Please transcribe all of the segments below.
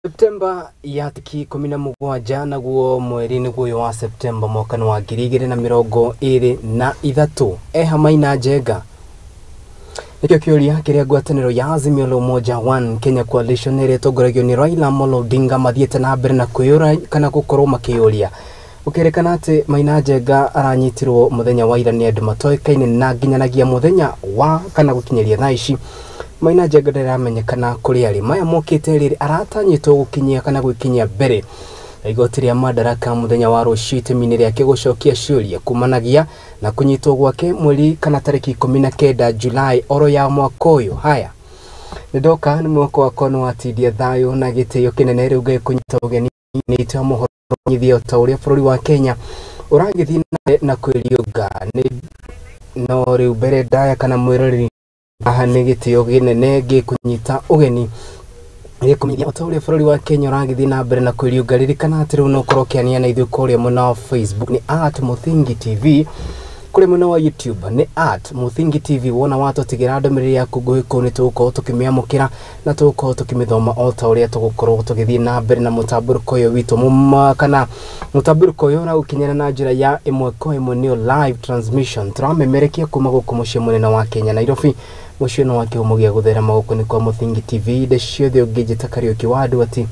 Septemba ya tiki 17 naguo mweri-inĩ guyo wa Septemba mwaka wa 2023 Maina Njenga nikio kiuria kiria ngwataniro ya Azimio la Umoja One Kenya Coalition ire tongoragio ni Raila Amolo Odinga mathiete na mbere na kwiyura kana gukorwo makiuria ukerekana ati Maina Njenga aranyitirwo muthenya wa ira ni andu matoikaine na nginyanagia muthenya wa kana gukinyeria thaici Maina Njenga ndaramenyekana kuri ari maya mokite riri aratanyitwo gukinyia kana gwikinyia mbere igoti ria Madaraka muthenya wa rucio itemi-ini riake gucokia ciuria kumanagia na kunyitwo gwake mweri kana tariki 19 Julai oro ya mwaka uyu haya ndoka ni mwako wa kono watindia thayo na gitio kinene riu ngai kunyita ugeni ni ita muhoro nyithio ta uria bururi wa Kenya uragithina na kwiriuga ni no riu mbere ndaya kana mwirori aha ni gitio ginene gikunyita ugeni kumenya utauri bururi wa Kenya uragithina na mbere na kwiriuga ririkana ati riu no korokiania na ithuko uria muna Facebook ni @Muthingi TV kule muna wa YouTube ni @Muthingi TV wona watu tigira ndomereri ya kuguhiko ni tuko tukimiamukira na tuko tukimithoma ota uria tugukorwo tugithii na mbere na mutaburuko yo witu kana mutaburuko yo na ukinyana na njira ya imwe kwa imwe ni live transmission turamemerekia kuma guku mucii munene wa Kenya Nairobi mucii no wake umugia guthera maguku ni kwa Muthingi TV de ciothe ungijita Kariuki wadu ati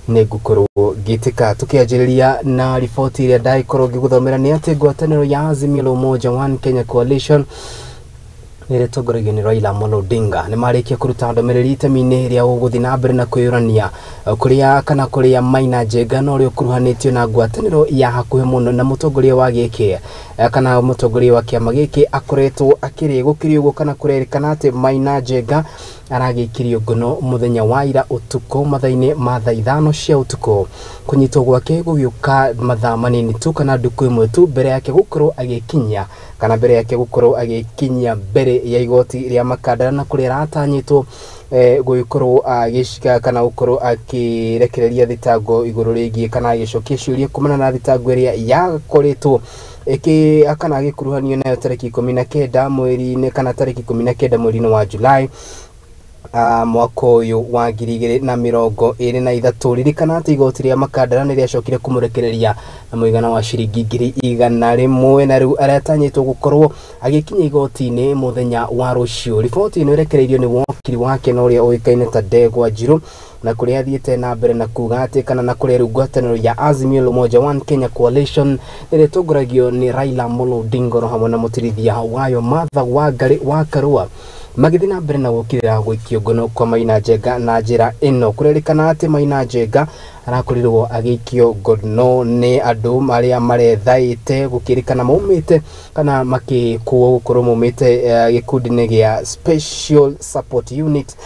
negukorwo gitika tukiajiriria na ripoti ile dai korwo giguthomera ni ati ngwataniro ya Azimio la Umoja One Kenya Coalition nire tongoragio ni Raila Amolo Odinga ni marikia kuruta ndomereri itemi-ini ria uguthi na mbere na kwiyurania kuria kana kuria Maina Njenga no rio kuruhanitio na ngwataniro ya hakuhe muno na mutongoria wa giki kana mutongoria wa kiama giki akoretwo akiri gukirio kana kurerikana ati Maina Njenga aragikirio ngono muthenya wa ira utuko mathaini ma thaa 5 cia utuko kunyitwo gwake gugiuka mathaa manini tu kana nduku imwe tu mbere yake gukorwo agikinyia kana mbere yake gukorwo agikinyia mbere ya igoti ria makadara na kuria atanyitwo guikorwo agishika kana gukorwo akirekereria thitango iguru rigie kana agicokia ciuria kumana na thitango iria yakoretwo akana agikuruhanio nayo tariki 19 mweri-ini kana tariki 19 mweri-ini wa Julai mwaka uyu wa 2023 ririkana ati igoti ria makadara ni riacokire kumurekereria na muigana wa ciringi 100 na riu aratanyitwo gukorwo agikinya igoti-ini muthenya wa rucio riboti ino irekereirio ni wakiri wake no ria uikaine ta Ndegwa Njiru na kuria thiete na mbere na kuga ati kana na kuria ngwataniro ya Azimio la Umoja One Kenya Coalition ire tongoragio ni Raila Amolo Odinga no hamwe na mutirithia wayo Martha Wangari wa Karua magithina mbere na gukirira gwikio ngono kwa Maina Njenga na njira ino kurerikana ati Maina Njenga arakorirwo agikio ngono ni andu maria marethaite gukirikana maumite kana makikuo gukorwo maumite gikundi-ini gia Special Support Unit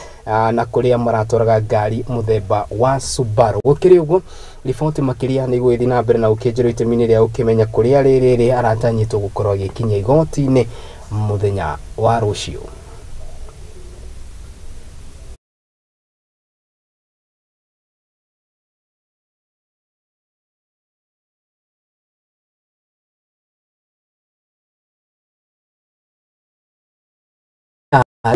na kuria maratoraga ngari muthemba wa Subaru gukiri ugo riboti makiria ni gwithi na mbere na ukinjiro itemi-ini ria ukimenya kuria riri aratanyitwo gukorwo agikinya igoti-ini muthenya wa rucio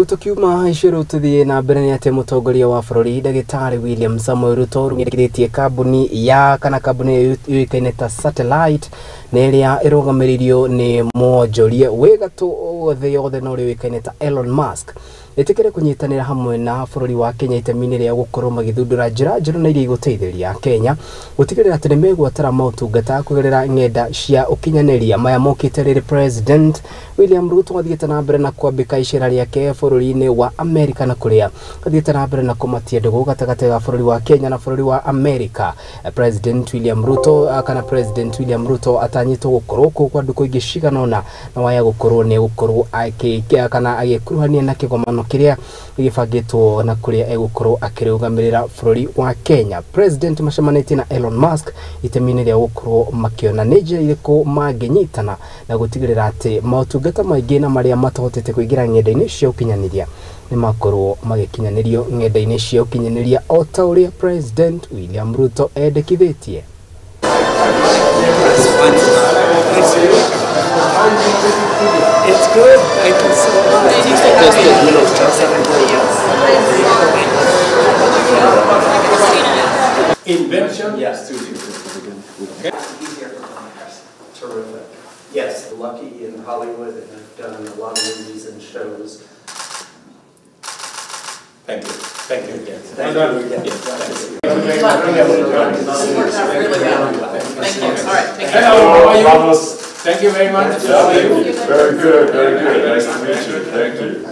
tukiuma icero tuthie na mbere ni ati mutongoria wa bururi Ndagitari William Samoei Ruto ngiritie kambuni ya kana kambuni yuikaine ta Satellite neria irugamiririo ni mwonjoria wegatu othe yothe no yuikaine ta Elon Musk itikire kunyitanira hamwe na bururi wa Kenya itemi-ini ria gukorwo magithundura njira njeru na iria iguteithĩrĩria Kenya gutigirira ati ni megwatara mautungata kugerera ng'enda cia ukinyaniria maya mokite riri President William Ruto athiĩte na mbere na kwambika icera riake bururi-ini wa America na kuria athiĩte na mbere na kumatia ndugu gatagati ga bururi wa Kenya na bururi wa America President William Ruto atanyitwo gukorwo kwa nduku ingi ciganona na waya gukorwo ni gukorwo kana agikuruhania na kigomano kiria gibangitwo na kuria egukorwo akirugamirira bururi wa Kenya President macemanĩtie na Elon Musk itemi-ini ria gukorwo makiona ni njira iriku manginyitana na gutigirira ati mautungata maingi na maria matahotete kuingira ng'enda-ini cia ukinyaniria ni makorwo magikinyanirio ng'enda-ini cia ukinyaniria ota uria President William Ruto endekithitie It's good. Thank you so much. John? Yes. Okay. Easier for filmmakers. Terrific. Yes, lucky in Hollywood and have done a lot of movies and shows. Thank you. Thank you again. Thank you again. Yes. This worked out really well. Thank you. All right, take care. Hello, how are you? Thank you very much. Very good, very good. Nice to meet you. Thank you.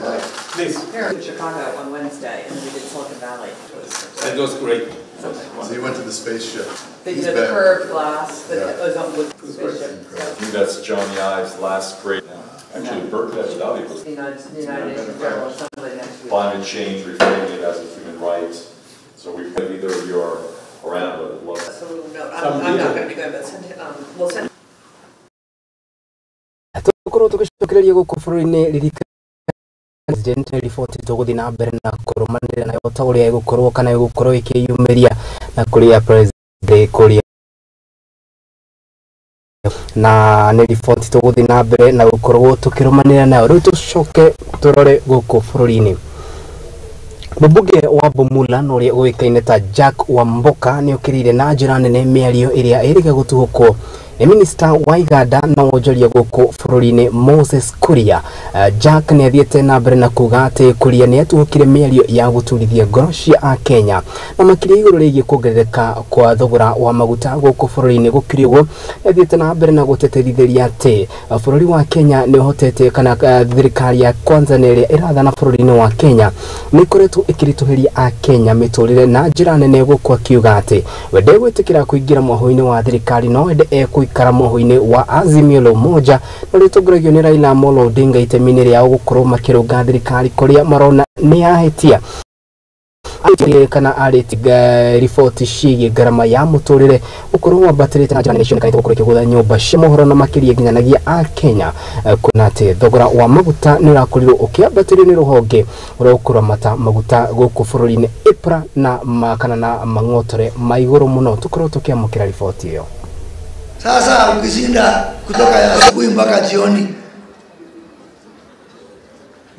Please. Here in Chicago on Wednesday, and we did Silicon Valley. That was great. So you went to the spaceship. They He's did a back. curved glass that Yeah. was on with the spaceship. I think that's Johnny Ive's last great, actually Berkeley was The United Nations General Assembly next week. climate change, reframing it as a human right. So we have either of you are around, but I'd love So we'll note, I'm not going to be going, but send, we'll send. tukorwo tugicokereria guku bururi-ini ririkana president riboti tuguthi na mbere na kurumanira nayo ta uria igukorwo kana igukorwo ikiyumiria na kuria president kuria na ni riboti tuguthi na mbere na gukorwo tukirumanira nayo riu tucoke turore guku bururi-ini. Mbunge wa Bumula uria uikaine ta Jack Wamboka ni ukirire na njira nene miario iria iriga gutuhukwo ni minister wa Iganda na wonjoria guku bururi-ini Moses Kuria. Jack ni athiete na mbere na kuga ati Kuria ni atuhukire miario ya guturithia ngoro cia Akenya na makiria iguru rigie kuongerereka kwa thogora wa maguta guku bururi-ini gukiria uguo athiete na mbere na guteterithiria ati bururi wa Kenya ni uhotete kana thirikari ya kwanza ni iria irathana bururi-ini wa Kenya ni koretwo ikirituhiria Akenya miturire na njira nene guku akiuga ati we ndegwitikira kuingira mwaho-ini wa thirikari no ende ikara moho-ini wa Azimio la Umoja na ritongoragio ni Raila Amolo Odinga itemi-ini riao gukorwo makirunga thirikari kuria marona ni yahetia kana aritiga riboti ciĩgiĩ ngarama ya mũtũrĩre ũkorwo wambatĩrĩte na njĩra nene cionekanĩte gũkorwo ikĩgũtha nyũmba cia mohoro na makĩria nginyanagia Akenya kuona atĩ thogora wa maguta nĩ ũrakorirwo ũkĩambatĩrio nĩ rũhonge rwa kũramata maguta gũkũ bũrũri-inĩ IPRA na kana na mang'otore ma igũrũ mũno. Tũkorwo tũkĩamũkĩra riboti ĩyo. Sasa ukishinda kutoka asubuhi mpaka jioni,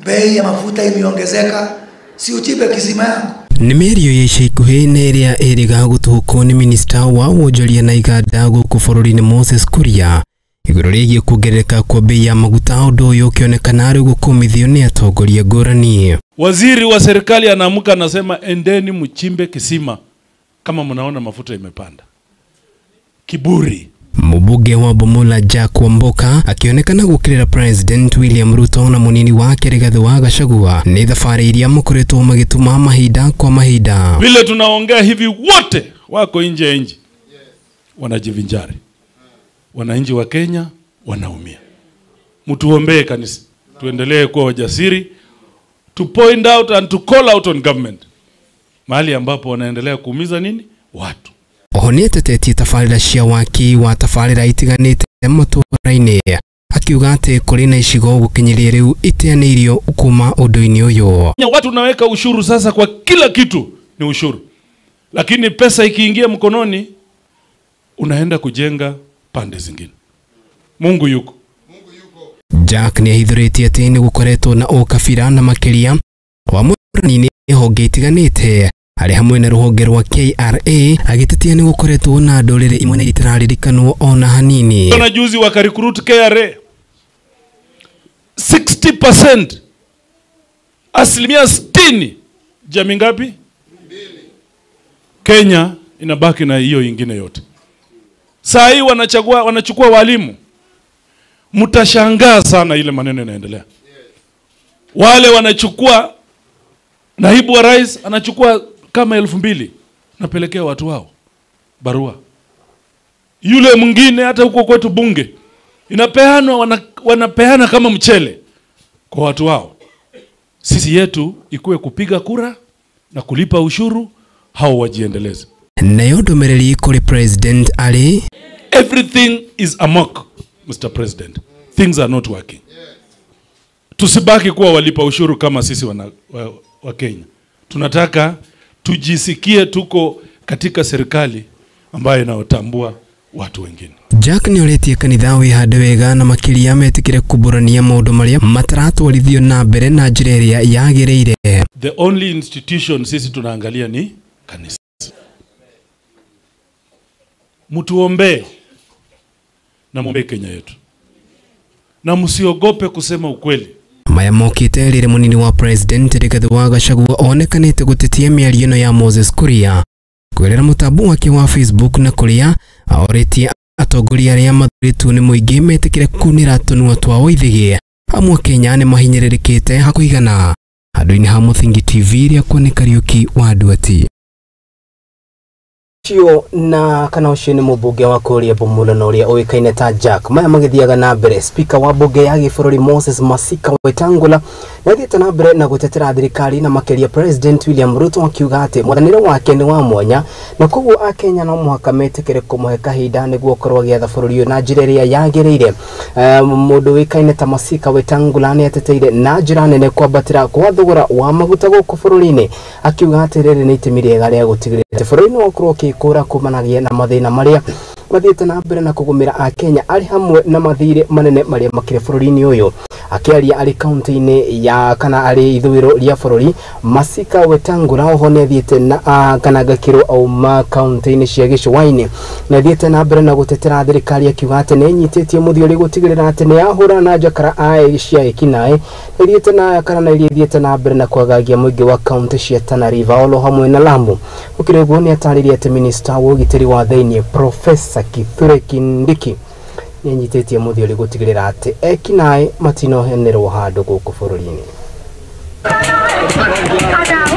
bei ya mafuta imeongezeka, si uchipe kisima yangu. Ni mĩario ya ica ikuhĩ na ĩrĩa ĩrĩga gũtuhũkwo nĩ minista wa wonjoria na Iganda gũkũ bũrũri-inĩ Moses Kuria igũrũ rĩgiĩ kuongerereka kwa bei ya maguta, ũndũ ũyũ ũkĩonekana arĩ gũkũmithio nĩ atongoria ngũrani. Waziri wa serikali anaamka anasema endeni mchimbe kisima kama mnaona mafuta imepanda. Kiburi. Mbunge wa Bumula Jack Wamboka akionekana gukirira President William Ruto na munini wake Rigathi wa Gachagua ni thabari iria mukoretwo magituma mahinda kwa mahinda. Vile tunaongea hivi wote wako nje ya nchi. Wanajivinjari. Wananchi wa Kenya wanaumia. Mtuombee kanisa. Tuendelee kuwa wajasiri. To point out and to call out on government. Mahali ambapo wanaendelea kuumiza nini? Watu. Ohonetetetie tafarira cia waki wa tafarira itiganite matũra-inĩ akiuga atĩ kũrĩ na icigo gũkinyiria rĩu iteanĩirio kuma ũndũ-inĩ ũyũ. Watu naweka ushuru sasa, kwa kila kitu ni ushuru, lakini pesa ikiingia mkononi unaenda kujenga pande zingine. Mungu yuko. Jack ni ahithũrĩtie atĩ nĩ gũkoretwo na ũkabira na makĩria wa mũrani-inĩ honge itiganĩte ari hamwe na ruhonge rwa KRA agitetia ni gukoretwo na ndũrĩrĩ imwe na itiraririkanwo ona hanini. Kuna juzi wakarecruit KRA 60%, asilimia 60. Jamii ngapi? Kenya inabaki na hiyo ingine yote. Saa hii wanachukua walimu. Mtashangaa sana ile maneno yanaendelea. Wale wanachukua, naibu wa rais anachukua kama 2,000 napelekea watu wao barua. Yule mwingine hata huko kwetu bunge inapeanwa, wanapeana kama mchele kwa watu wao. Sisi yetu ikuwe kupiga kura na kulipa ushuru, hao wajiendeleze. Nayo ndomereri kuri President Ali, everything is amok, Mr. President. Things are not working. Tusibaki kuwa walipa ushuru kama sisi wa Kenya. Tunataka tujisikie tuko katika serikali ambayo inayotambua watu wengine. Jack ni oretie kanitha wihande wega na makiria metikire kuburania maundu maria mataratwarithio na mbere na njira iria yagiriire. The only institution sisi tunaangalia ni kanisa. mtuombee na muombe Kenya yetu, na msiogope kusema ukweli. Maya mokite rire munini wa president Rigathi wa Gachagua onekanite gutitia miario ya Moses Kuria kwirira mutambo wake wa Facebook na Kuria aoretie atongoria aria mathuritu ni muingi metikire kunira tunua twao ithigie amwe Kenya ni mahinyiririkite hakuigana handu-ini ha Muthingi TV ria kuone Kariuki wa Duati Chio na kana ushini mubunge wa Kuria Bumula na uria oikaine ta Jack maya magithiaga na mbere speaker wa bunge ya gibũrũri Moses Masika Wetangula nathiĩte na mbere na gutetera thirikari na makeria President William Ruto akiuga ati muthanĩre wake ni wa mwanya na koguo Akenya no mũhaka metikire kumuhe kahinda nĩguo korwo giatha bũrũri ũyũ na njĩra ĩrĩa yagĩrĩire. Mũndũ wĩkaine ta Masika Wetangula nĩ ateteire na njĩra nene kwambatĩra kwa thogora wa maguta gũkũ bũrũri-inĩ akiuga ati rĩrĩ nĩ itemi rĩega rĩa gũtigĩrĩra bũrũri-inĩ wakorwo kũra kumanagia na mathĩna maria mathiĩte na mbere na kũgũmĩra Akenya ari hamwe na mathirĩ manene maria makire bũrũri-inĩ ũyũ akiaria ari kaunti-inĩ ya kana ari ithũĩro rĩa bũrũri Masika Wetangula oho nĩ athiĩte na kana gakĩrwo auma kaunti-inĩ cia gĩcũa-inĩ na athiĩte na mbere na gũtetera thirikari akiuga atĩ nĩ nyitĩtie mũthiũri gũtigĩrĩra atĩ nĩ yahũra na njakara cia ekinaĩ athiĩte na kana na athiĩte na mbere na kwagagia mũingĩ wa kaunti cia Tana River olo hamwe na Lamu. Ũkĩrĩ ũguo nĩ atarĩria atĩ minister wa ũgitĩri wa thĩinĩ Professor Kithure Kindiki nĩ anyitĩtie mũthiũri gũtigĩrĩra atĩ ekinaĩ matinohenerwo handũ gũkũ bũrũri-inĩ.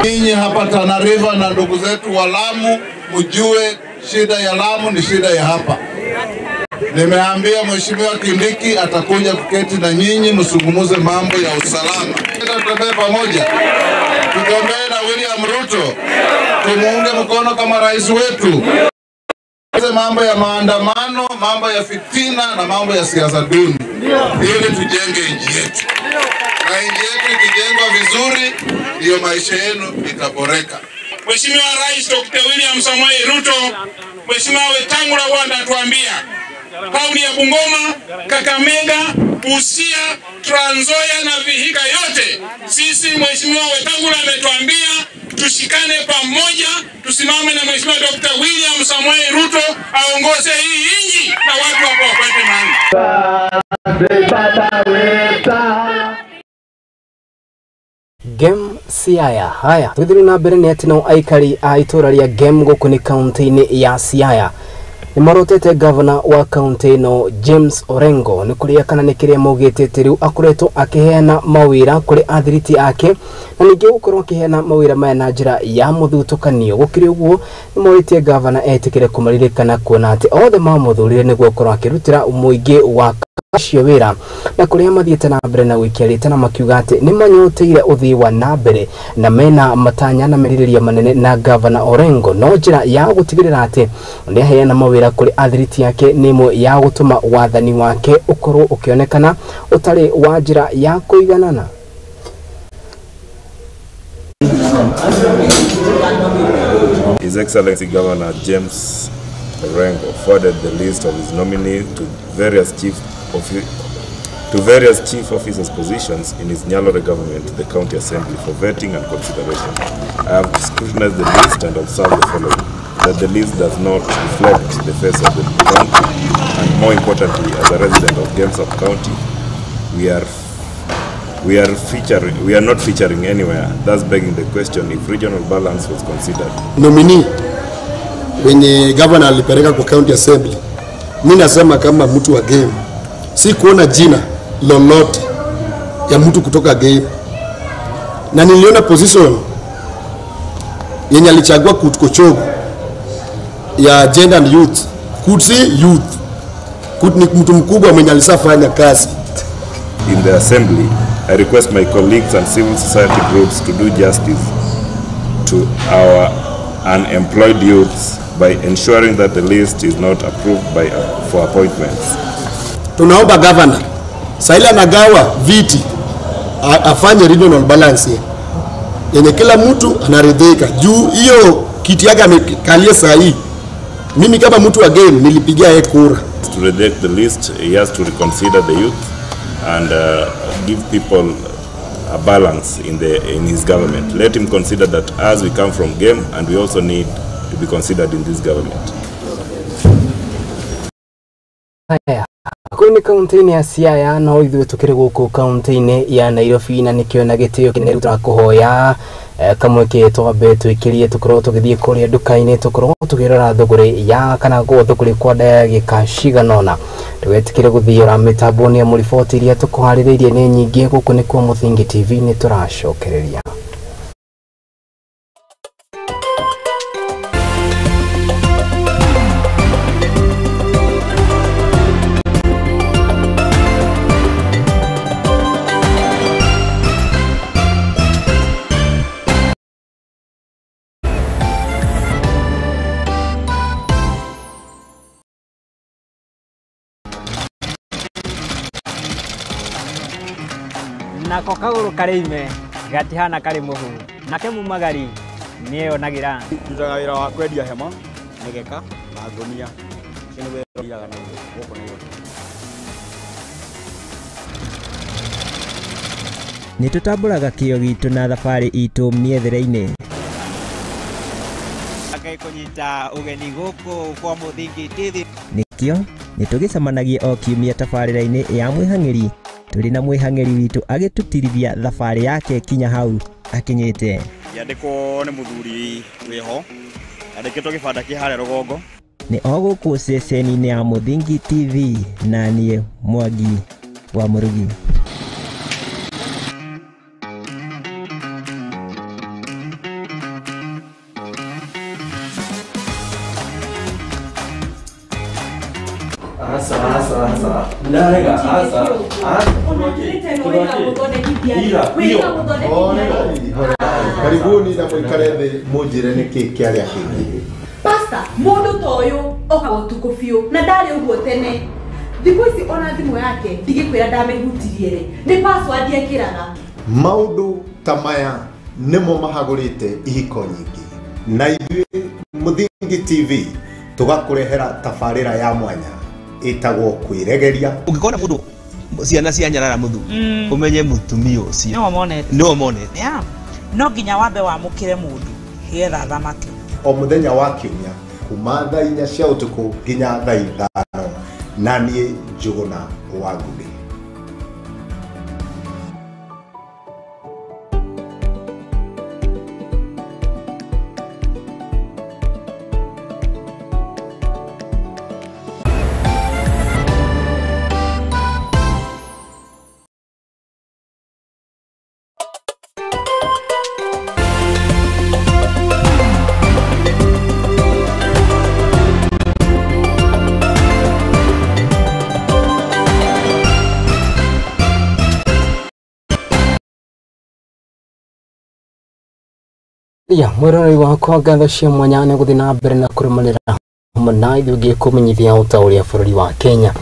Ninyi hapa Tana River na ndugu zetu wa Lamu, mjue shida ya Lamu ni shida ya hapa. Nimeambia Mheshimiwa Kindiki atakuja kuketi na nyinyi msungumuze mambo ya usalama. Tutembee pamoja. Tutembee na William Ruto. Tumuunge mkono kama rais wetu. Mambo ya maandamano, mambo ya fitina na mambo ya siasa duni. Ili tujenge nchi yetu. Na nchi yetu ikijengwa vizuri, ndio maisha yenu itaboreka. Mheshimiwa Rais Dr. William Samoei Ruto, Mheshimiwa Wetangula wanatuambia kaunti ya Bungoma, Kakamega, Busia, Trans Nzoia na Vihiga yote. Sisi Mheshimiwa Wetangula ametuambia tushikane pamoja, tusimame na Mheshimiwa Dr. William Samoei Ruto aongoze hii nchi na watu hapo wapate amani. Gem Siaya haya tuthiri na mbere ni ati no aikari a itura ria Gem guku ni kaunti-ini ya Siaya ni marotete governor wa kaunti no James Orengo ni kuria kana ni kiria maugite riu akuretwo akiheana mawira kuri athiriti ake na ningi gukorwo akiheana mawira maya na njira ya muthutukanio. Gukiri uguo ni moritie governor etikire kumaririkana kuona ati othe mamuthurire niguo gukorwo akirutira muingi wa acio wira na kuria mathiete na mbere na gwikiarite na makiuga ati ni manyoteire uthii wa na mbere na mena matanya na meririria manene na governor Orengo no njira ya gutigirira ati ni aheana mawira kuri athiriti yake nimo ya gutuma wathani wake ukorwo ukionekana utari wa njira ya kuiganana. His Excellency Governor James Orengo forwarded the list of his nominee to various chief officers' positions in his Nyalore government, the county assembly, for vetting and consideration. I have scrutinized the list and observed the following: that the list does not reflect the face of the county, and more importantly, as a resident of Gemsop County, we are not featuring anywhere, thus begging the question if regional balance was considered. Nominee wenye governor alipeleka kwa county assembly, mimi nasema kama mtu wa Game si kuona jina lolote ya mtu kutoka Game, na niliona position yenye alichagua Kutkochogo ya gender and youth. Kutsi youth ni mtu mkubwa mwenye alisafanya kazi. In the assembly, I request my colleagues and civil society groups to do justice to our unemployed youths by ensuring that the list is not approved for appointments. Tunaomba governor saila nagawa viti afanye regional balance yenye kila mtu anaridhika. Juu hiyo kiti yake amekalia saa hii, mimi kama mtu wa Game nilipigia yeye kura. To reject the list, he has to reconsider the youth and give people a balance in his government. Let him consider that as we come from Game and we also need to be considered in this government. Haya, kwenye kaunti ya Siaya no ithuĩ tukĩrĩ gũkũ kaunti ya Nairobi na nĩkĩo na gĩtĩo kĩnene tũrakũhoya kamweke twambe twĩkĩrie tũkorwo tũgĩthiĩ kũrĩa nduka-inĩ tũkorwo tũkĩrora thũgũrĩ ya kana thũgũrĩ kwa ndagĩka cigana ũna twetĩkĩre gũthiĩra mĩtambo-inĩ ya mũriboti iria tũkũharĩrĩirie nĩ nyingĩ gũkũ nĩkuo Mũthingi TV nĩ tũracokereria. Nako kagũrũ karĩime gatihana karĩ mũhu nake mumagari nĩyo nagira ndutaga wĩra wa kwendia hema mĩgeka na ngũnia kĩnĩ wĩra iraga na gũkũ Nairobi. Nĩtũtambũraga kĩyo gitũ na thabarĩ itũ mĩethere-inĩ. Kũnyita ũgeni gũkũ kwa Mũthingi TV. Nĩkĩo nĩtũgĩcemanagia o kiumia tabarĩra-inĩ ya mwĩhang'ĩri tũrĩ na mwĩhang'ĩri witũ agĩtũtirithia thabarĩ yake kinya hau akinyĩte. Yandĩkwo nĩ mũthuri wĩho yandĩkĩtwo gĩbanda kĩ harĩa rũgongo. Nĩ o gũkũ ceceni-inĩ ya Mũthingi TV na niĩ Mwangi wa Mũrugi. Karibuni na mwikare thĩ mũnjĩre nĩkĩ kĩarĩa kĩngĩ. Pastor, mũndũ ta ũyũ oka ũtukũ biũ na ndarĩ ũguo tene. Thikũ ici ona thimũ yake ndigĩkwĩra ndamĩhutirie rĩ. Nĩ password ekĩraga. Maũndũ ta maya nĩmo mahagũrĩte ihiko nyingĩ. Na ithuĩ Mũthingi TV tũgakũrehera tabarĩra ya mwanya ĩtagwo kwĩregeria. Ũngĩkona mũndũ ciana cia nyarara muthu umenye mutumia ucio no monete no nginya wambe wamũkĩre mũndũ getha thamake. O mũthenya wa kiumia kuma thaa 4 cia ũtukũ nginya thaa 5 na niĩ Njũgũna wa Ngugi. Ya mwĩroreri wakwa ngatho cia mwanya nĩ gũthiĩ na mbere na kũrũmanĩra mũna ithuĩ ngĩkũmenyithia ũtaũria bũrũri wa Kenya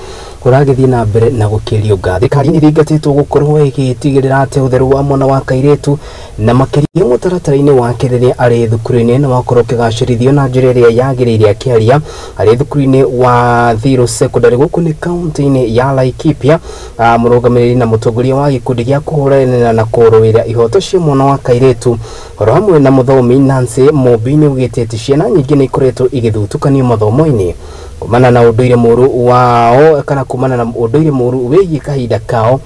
ũragĩthiĩ na mbere na gũkĩrio ngatho. Thirikari ĩthingatĩtwo gũkorwo ĩgĩtigĩrĩra atĩ ũtheru wa mwana wa kairĩtu na makĩria mũtaratara-inĩ wake rĩrĩa arĩ thukuru-inĩ na wakorwo ũkĩgacĩrithio na njĩra ĩrĩa yagĩrĩire akĩaria arĩ thukuru-inĩ wa Thirũ Secondary gũkũ nĩ kaunti-inĩ ya Laikipia. Mũrũgamĩrĩri na mũtongoria wa gĩkundi gĩa kũhũranĩra na kũrũĩrĩra ihoto cia mwana wa kairĩtu oro hamwe na mũthomi Nancy Mumbi nĩ augĩte atĩ ciana nyingĩ nĩ ikoretwo igĩthutũkanio mathomo-inĩ kumana na ũndũire mũru wao kana kumana na ũndũire mũru wĩgiĩ kahinda kao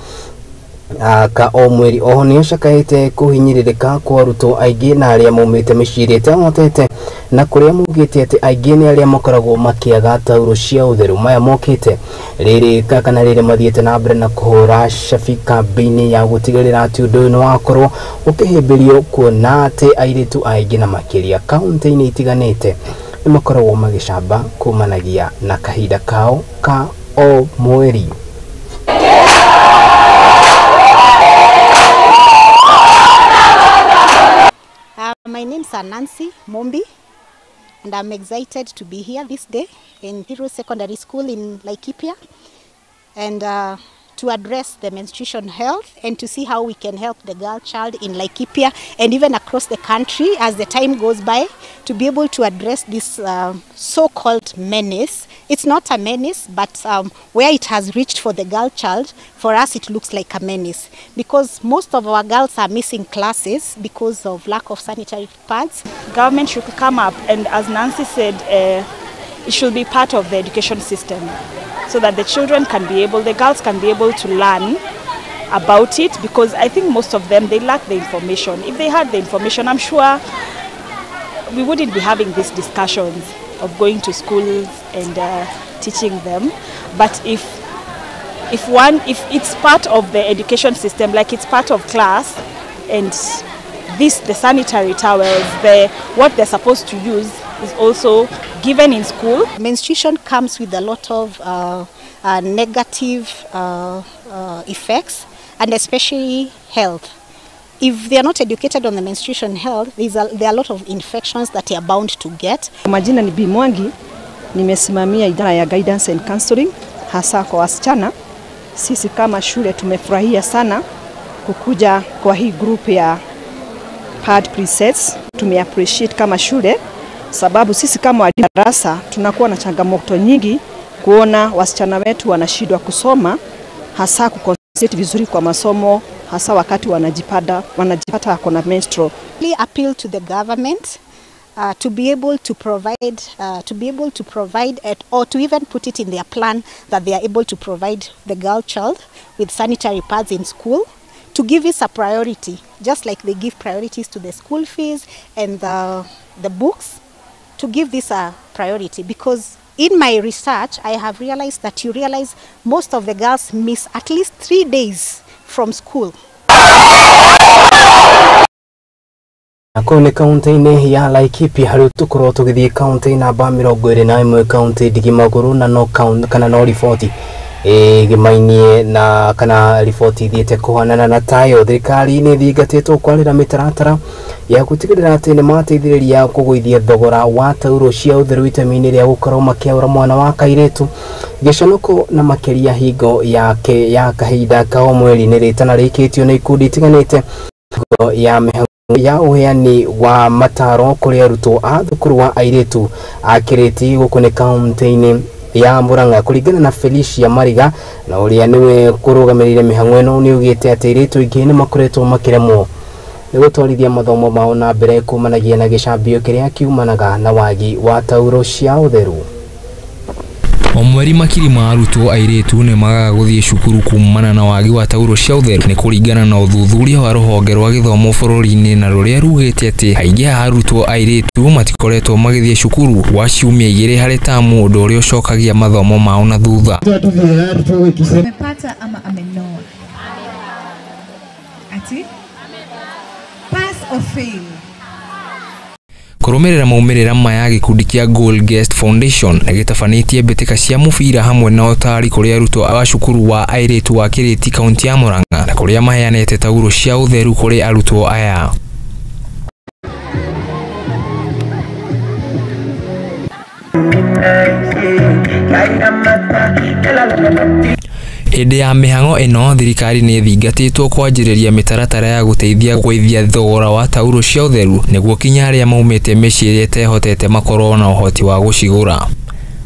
ka o mweri. Oho nĩ acakaĩte kũhinyĩrĩrĩka kwa arutwo aingĩ na arĩa maumĩte mĩciĩ ĩrĩa ĩtehotete na kũrĩa mugĩte atĩ aingĩ nĩ arĩa makoragwo makĩaga taurũ cia ũtheru. Maya mokĩte rĩrĩ kana rĩrĩ mathiĩte na mbere na kũhũra cabi kambĩ-inĩ ya gũtigĩrĩra atĩ ũndũ ũyũ nĩ wakorwo ũkĩhĩmbĩrio kuona atĩ airĩtu aingĩ na makĩria kaunti-inĩ itiganĩte nĩ makoragwo magĩcamba kumanagia na kahinda kao ka o mweri. My name is Nancy Mumbi and I'm excited to be here this day in Thirũ Secondary School in Laikipia and to address the menstruation health and to see how we can help the girl child in Laikipia and even across the country as the time goes by to be able to address this so-called menace. It's not a menace, but where it has reached for the girl child, for us it looks like a menace because most of our girls are missing classes because of lack of sanitary pads. Government should come up and, as Nancy said, it should be part of the education system so that the children can be able, the girls can be able to learn about it, because I think most of them, they lack the information. If they had the information, I'm sure we wouldn't be having these discussions of going to schools and teaching them. But if it's part of the education system, like it's part of class, and the sanitary towels, what they're supposed to use is also given in school. Menstruation comes with a lot of negative effects, and especially health. If they are not educated on the menstruation health, there are a lot of infections that they are bound to get. Majina ni Bi Mwangi, nimesimamia idara ya guidance and counseling hasa kwa wasichana. Sisi kama shule tumefurahia sana kukuja kwa hii group ya hard presets. Tumeappreciate kama shule sababu sisi kama darasa tunakuwa na changamoto nyingi kuona wasichana wetu wanashindwa kusoma, hasa kuconcentrate vizuri kwa masomo, hasa wakati wanajipata kuna menstrual. We appeal to the government to be able to provide it, or to even put it in their plan that they are able to provide the girl child with sanitary pads in school, to give this a priority, just like they give priorities to the school fees and the books, to give this a priority. Because in my research, I have realized that most of the girls miss at least 3 days from school. Akone kaunti-ini ya Laikipia hari tukorwo tugithie kaunti namba 21 kaunti Ndigimaguru na no count kana no report gimainie na kana report ithiete kuhanana na tayo thirikari ni thigatitwo kwarira mitaratara ya gutigirira ati ni mateithiriria kuguithia thogora wa tauro cia utheru itemi-ini ria gukorwo makiaura mwana wa kairetu giconoko na makeria hingo yake ya kahinda ka mweri ni ritana rikitio na ikundi tiganite ya ya uheani wa mataro kuri arutwo a thukuru wa airetu akireti gukune kaunti-ini ya Murang'a kuringana na Felicia Mariga na uria niwe kurugamirire mihang'o ino ni ugite ati airetu ingi ni makoretwo makiremwo ni gutwarithia mathomo mao na mbere kumanagia na gicambio kiria kiumanaga na wagi wa tauro cia utheru. Omweri makiri ma arutwo airetu ni magaga guthie cukuru kumana na wagi wa tauro cia utheru ni kuringana na uthuthuria wa ruhonge rwa githomo bururi-ini na ruria rugite ati aingi a arutwo airetu matikoretwo magithie cukuru wa ciumia 2 hari tamu undu uria ucokagia mathomo mao na thutha. Amepata ama amenoa? Ati pass or fail? Kurumirira maumirira maya gikundi kia Goal Guest Foundation na gitafanĩtie mbitika cia mubira hamwe na otari kuria arutwo a cukuru wa airetu wa Kiriti kaunti ya Murang'a na kuria maheanete tauro cia utheru kuri arutwo aya. Hĩndĩ ya mĩhang'o ĩno thirikari nĩ thingatĩtwo kwanjĩrĩria mĩtaratara ya gũteithia gũithia thogora wa tauro cia ũtheru nĩguo kinya arĩa maumĩte mĩciĩ ĩrĩa ĩtehotete makorwo na ũhoti wa gũcigũra.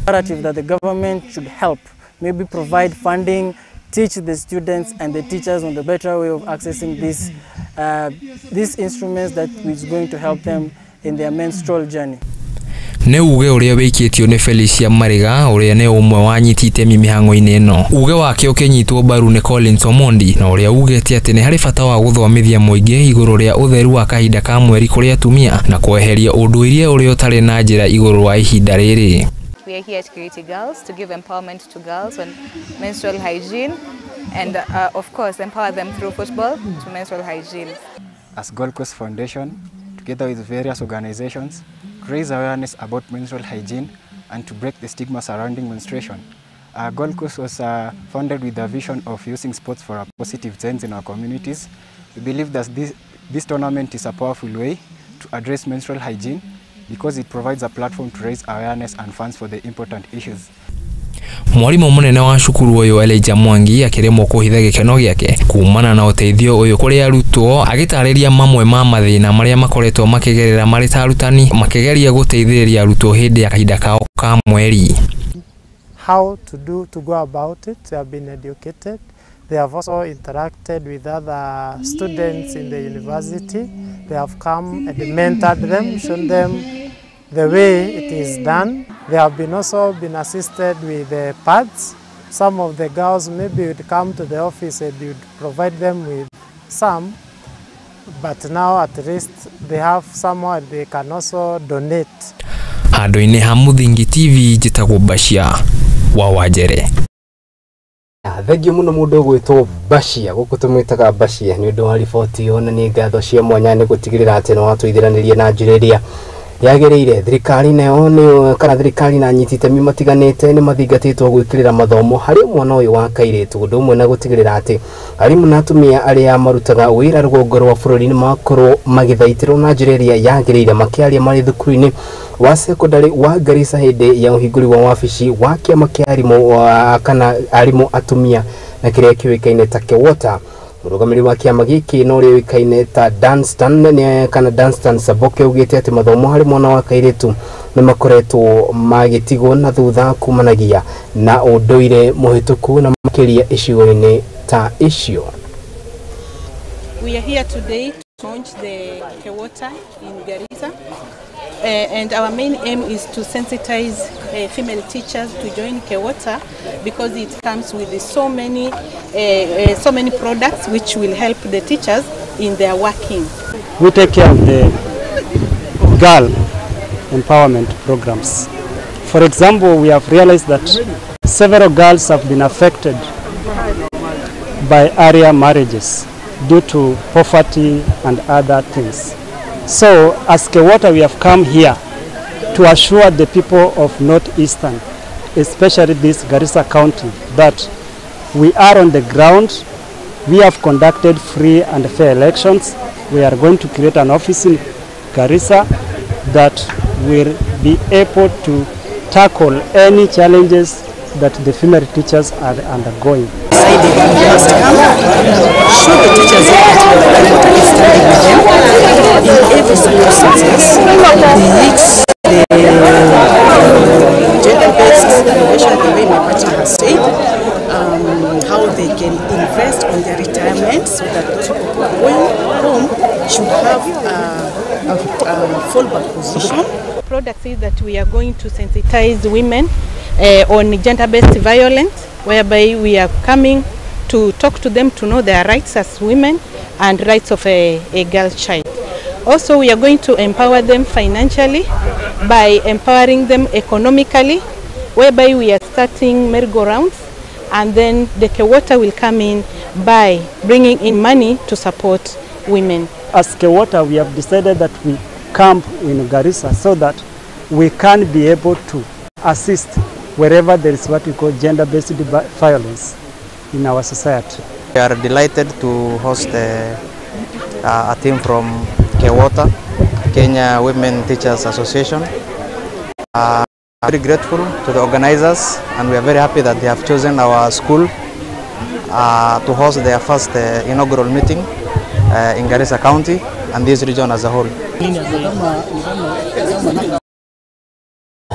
That the government should help, maybe provide funding, teach the students and the teachers on the better way of accessing these instruments that is going to help them in their menstrual journey. Nĩ uge ũrĩa wĩkĩtio nĩ Felicia Mariga ũrĩa nĩ ũmwe wa anyitĩte mĩhang'o-inĩ ĩno. Uge wake ũkĩnyitwo mbaru nĩ Collins Omondi na ũrĩa ugĩte atĩ nĩ harĩ bata wa gũthomithia mũingĩ igũrũ rĩa ũtheru wa kahinda ka mweri kũrĩ atumia na kweheria ũndũire ũrĩa ũtarĩ na njĩra igũrũ wa ihinda rĩrĩ. We are here at Kiriti Girls to give empowerment to girls on menstrual hygiene and of course empower them through football to menstrual hygiene. As Gold Coast Foundation, together with various organizations, raise awareness about menstrual hygiene and to break the stigma surrounding menstruation. Gold Coast was founded with a vision of using sports for a positive change in our communities. We believe that this tournament is a powerful way to address menstrual hygiene because it provides a platform to raise awareness and funds for the important issues. Mwarimu munene wa cukuru uyu Elijah Mwangi akiremwo kuhitha gikeno giake kumana na uteithio uyu kuri arutwo agitariria mamwe ma mathina maria makoretwo makigerera mari ta arutani makigeria guteithiriria arutwo hindi ya kahinda kao ka mweri. How to go about it, they have been educated. They have also interacted with other students in the university. They have come and mentored them, shown them the way it is done. They have been also been assisted with the pads. Some of the girls maybe would come to the office and we would provide them with some, but now at least they have somewhere they can also donate. Handu-inĩ ha Muthingi TV njĩtagwo Bashia wa Wanjere. Thengio muno mundu gwitwo Bashia guku tumwitaga Bashia ni undu wa riboti ona ni ngatho cia mwanya ni gutigirira ati no watuithiranirie na njiriria yagereire thirikari nayo ni kana thirikari na nyitite mi matiganite ni mathingatitwo gwikirira mathomo hari mwana uyu wa kairitu undu umwe na gutigirira ati arimu na atumia aria marutaga wira rũgongo rwa bururi ni makorwo magithaitirwo na njiriria yagereire makiaria mari thukuru-ini wa secondary wa Garissa hindi ya uhinguri wa wabici wa kiama kia arimu kana arimu atumia na kiria kiwikaine ta KEWOTA. Murugamiri wa kiama giki no ri wikaine ta Danstan ne kana Danstan Saboke ugite ati mathomo hari mwana wa kairitu ni makoretwo magitigwo na thutha kumanagia na unduire muhituku na makiria icigo-ini ta icio. We are here today to launch the KEWOTA in Garissa. And our main aim is to sensitize female teachers to join KEWOTA because it comes with so many products which will help the teachers in their working. We take care of the girl empowerment programs. For example, we have realized that several girls have been affected by earlier marriages due to poverty and other things. So, as KEWOTA, we have come here to assure the people of Northeastern, especially this Garissa County, that we are on the ground. We have conducted free and fair elections. We are going to create an office in Garissa that will be able to tackle any challenges that the female teachers are undergoing. We must come, show the teachers that KEWOTA is standing with them in every circumstances, be it the gender-based innovation, the way my partner has said, how they can invest on their retirement so that those people who are going home should have a fallback position. The product is that we are going to sensitize women on gender-based violence, whereby we are coming to talk to them to know their rights as women and rights of a girl child. Also, we are going to empower them financially by empowering them economically, whereby we are starting merry-go-rounds, and then the KEWOTA will come in by bringing in money to support women. As KEWOTA, we have decided that we camp in Garissa so that we can be able to assist wherever there is what we call gender-based violence in our society. We are delighted to host a team from KEWOTA, Kenya Women Teachers Association. Very grateful to the organizers, and we are very happy that they have chosen our school to host their first inaugural meeting in Garissa County and this region as a whole.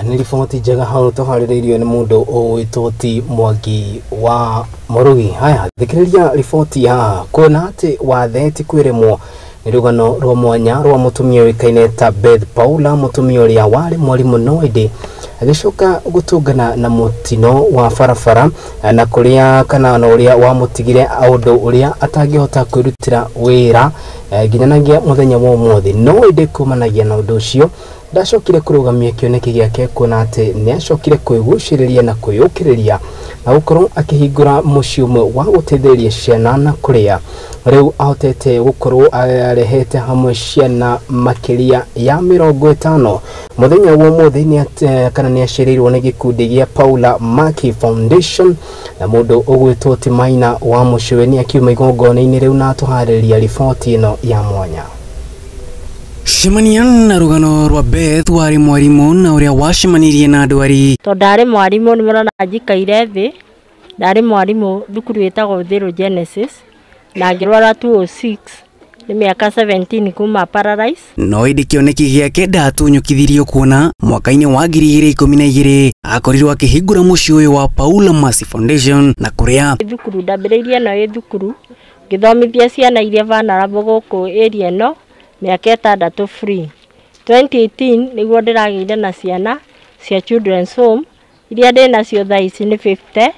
Ni riboti njega hau tuhaririirio ni mundu ugwitwo Ti Mwangi wa Murugi. Haya, thikiriria riboti ya kuona ati watheti kwiremwo ni rugano rwa mwanya rwa mutumia wikaine ta Beth Paula, mutumia uria wari mwarimu no indi agicoka gutungana na mutino wa barabara na kuria kana na uria wa mutigire aundu uria atangihota kwirutira wira nginyanagia muthenya wa umuthi no indi kumanagia na undu ucio ndacokire kurugamia kioneki giake kuona ati ni acokire kwiguciriria na kwiyukiriria na gukorwo akihingura muciĩ umwe wa guteithĩrĩria ciana na kuria. Riu ahotete gukorwo arehete hamwe ciana makiria ya 50 muthenya wa umuthi ni kana ni aciriirwo ni gikundi gia Paula Maki Foundation na mundu ugwitwo Ti Maina wa Muciĩ ni akiuma igongona-inĩ riu na tuharĩria riboti ino ya mwanya. Shimania na rugano rwa Beth wari mwarimu na uria washimanirie na ndwari. To ndari mwarimu ni murona njikaire thi. Ndari mwarimu thukuru wetagwo Zero Genesis na ngirwara 206 ni miaka 17 kuma Paradise. No indi kioneki giake ndatunyukithirio kuona mwaka-ini wa 2012 akorirwo akihingura muciĩ uyu wa Paula Maki Foundation na kuria thukuru ndambiriirie na thukuru githomithia ciana iria vanarabo guku area no miaka 6 free 2018 niguo ndirageire na ciana cia children's home iria ndinacio thaa ici ni 50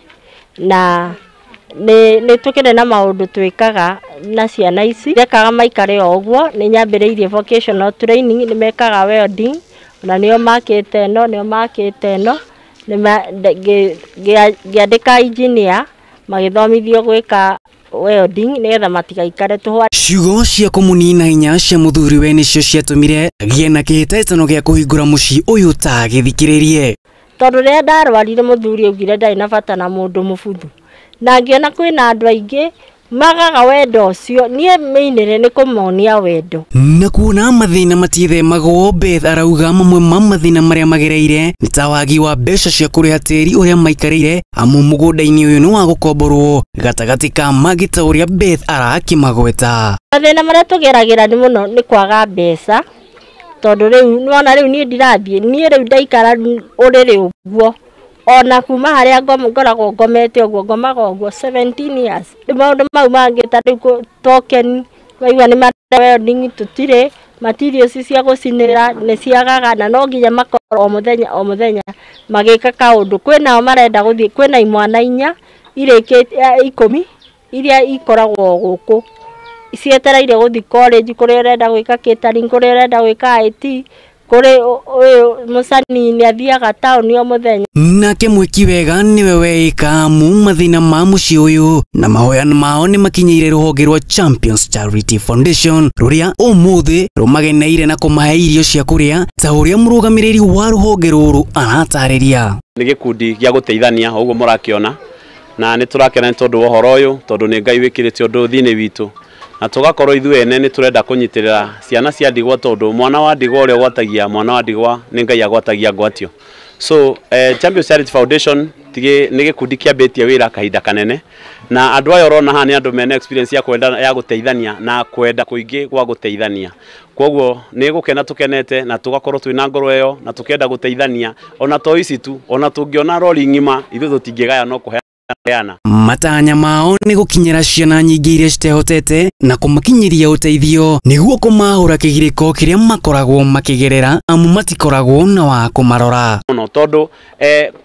na ni tukire na maundu twikaga na ciana ici ndekaga maikare oguo ni nyambiriirie vocational training ni mekaga welding na nio makite no ngiandika engineer magithomithio gwika welding nigetha matigaikare tuhwa. Ciugo cia kumunina hinya cia muthuriwe nicio ciatumire agie na kihitano gia kuhingura mucii uyu ta githikiririe tondu ria ndarwarire muthuri augire ndari na bata na mundu mubuthu na ngiona kwina andu aingi magaga wendo ucio nie meinire ni kumonia wendo na kuona mathina matithemagwo. Beth arauga mamwe ma mathina maria magereire ni ta wagi wa mbeca cia kuriha tiri uria maikarire amu mugunda-ini uyu ni wa gukomborwo gatagati ka magita uria Beth arakimagweta. Mathina maria tugeragira ni muno ni kwaga mbeca tondu riu nona riu nie ndirathie nie riu ndaikara uriri uguo ona kuma haria ngoragwo ngomete uguo ngomaga uguo 17 years ni maundu mau mangita riu token waigua ni welding tutire materials cia gucinira ni ciagaga na no nginya makoro o muthenya magika kaundu kwinao marenda guthie kwina imwana 4 irikite 10 iria ikoragwo guku cietereire guthie college kuri urenda gwika catering kuri urenda gwika IT kuri musani ni athiaga town o muthenya. Nake mwiki wega niwe weika mu mathina ma mucii uyu na mahoyano mao ni makinyeire ruhonge rwa Champions Charity Foundation ruria umuthi rumageneire na kumahe irio cia kuria ta uria murugamiriri wa ruhonge ruru aratariria. Ni gikundi gia guteithania uguo murakiona na ni turakena tondu wa horo uyu tondu ni Ngai wikirite undu thini witu na tugakorwo ithuĩ ene ni turenda kunyitirira ciana cia ndigwa tondu mwana wa ndigwa uria gwatagia mwana wa ndigwa ni Ngai agwatagia ngwatio. So Champions Charity Foundation ni gikundi kiambitie wira kahinda kanene na andu aya urona haha ni andu mena experience ya guteithania na kwenda kuingi gwa guteithania. Koguo ni gukena tukenete na tugakorwo twina ngoro iyo na tukenda guteithania ona to ici tu ona tungiona rori ngima ithu tutingigaya no kuhe. Matanya mao ni gukinyira ciana nyingi iria citehotete na kumakinyiria uteithio niguo kumahura kigiriko kiria makoragwo makigerera amu matikoragwo na wa kumarora no tondu